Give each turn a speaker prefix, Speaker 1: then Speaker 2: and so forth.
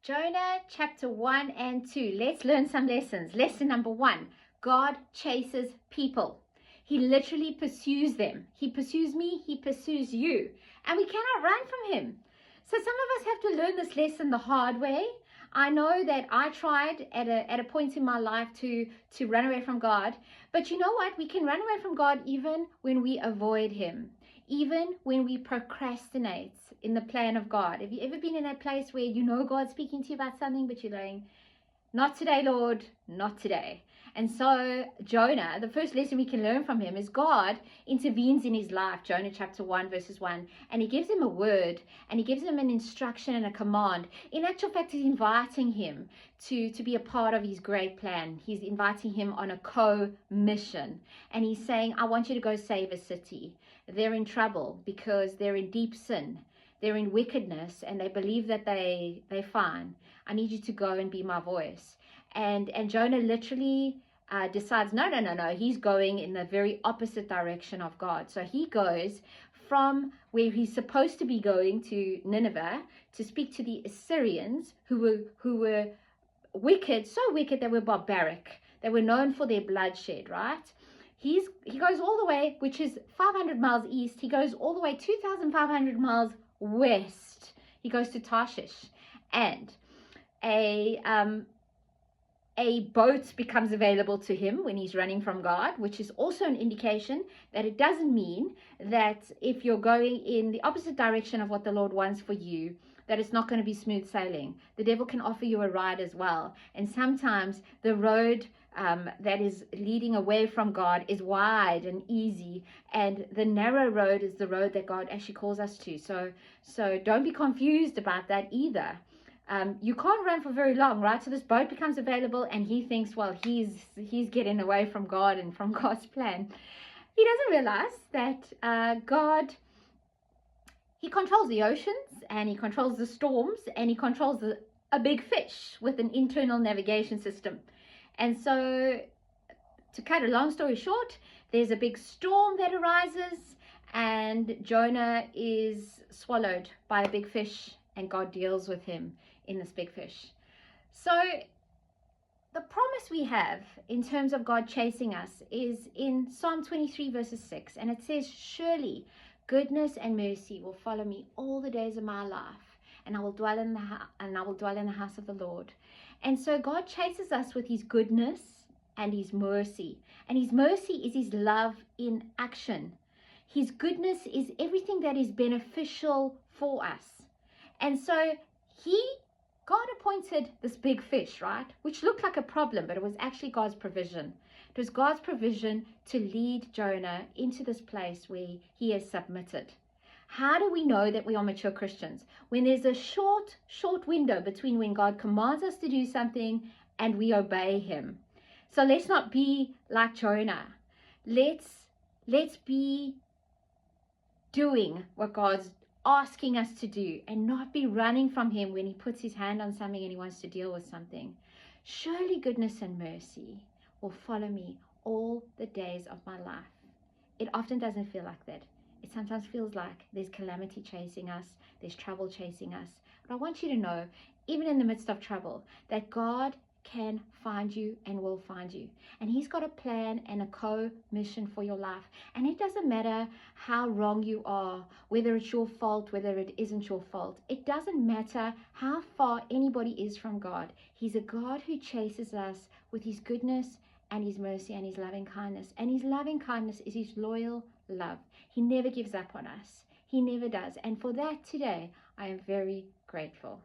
Speaker 1: Jonah chapter 1 and 2. Let's learn some lessons. Lesson number 1. God chases people. He literally pursues them. He pursues me. He pursues you. And we cannot run from him. So some of us have to learn this lesson the hard way. I know that I tried at a point in my life to run away from God. But you know what? We can run away from God even when we avoid him. Even when we procrastinate in the plan of God. Have you ever been in that place where you know God's speaking to you about something, but you're going, not today, Lord, not today. And so Jonah, the first lesson we can learn from him is God intervenes in his life. Jonah chapter 1 verses 1. And he gives him a word, and he gives him an instruction and a command. In actual fact, he's inviting him to be a part of his great plan. He's inviting him on a co-mission. And he's saying, I want you to go save a city. They're in trouble because they're in deep sin. They're in wickedness, and they believe that they're fine. I need you to go and be my voice. And Jonah literally decides, no. He's going in the very opposite direction of God. So he goes from where he's supposed to be going to Nineveh to speak to the Assyrians who were wicked, so wicked they were barbaric. They were known for their bloodshed, right? He goes all the way, which is 500 miles east. He goes all the way 2,500 miles west. He goes to Tarshish, and a boat becomes available to him when he's running from God, which is also an indication that it doesn't mean that if you're going in the opposite direction of what the Lord wants for you, that it's not going to be smooth sailing. The devil can offer you a ride as well. And sometimes the road that is leading away from God is wide and easy, and the narrow road is the road that God actually calls us to. So don't be confused about that either. You can't run for very long, right? So this boat becomes available, and he thinks, well, he's getting away from God and from God's plan. He doesn't realize that God, he controls the oceans, and he controls the storms, and he controls a big fish with an internal navigation system. And so, to cut a long story short, there's a big storm that arises, and Jonah is swallowed by a big fish, and God deals with him in this big fish. So the promise we have in terms of God chasing us is in Psalm 23 verses 6, and it says, surely goodness and mercy will follow me all the days of my life, and I will dwell in the house of the Lord. And so God chases us with his goodness and his mercy. And his mercy is his love in action. His goodness is everything that is beneficial for us. And so God appointed this big fish, right? Which looked like a problem, but it was actually God's provision. It was God's provision to lead Jonah into this place where he has submitted. How do we know that we are mature Christians? When there's a short window between when God commands us to do something and we obey him. So let's not be like Jonah. Let's be doing what God's asking us to do, and not be running from him when he puts his hand on something and he wants to deal with something. Surely goodness and mercy will follow me all the days of my life. It often doesn't feel like that. It sometimes feels like there's calamity chasing us, there's trouble chasing us. But I want you to know, even in the midst of trouble, that God can find you and will find you. And he's got a plan and a co-mission for your life. And it doesn't matter how wrong you are, whether it's your fault, whether it isn't your fault. It doesn't matter how far anybody is from God. He's a God who chases us with his goodness and his mercy and his loving kindness. And his loving kindness is his loyal love. He never gives up on us. He never does. And for that today, I am very grateful.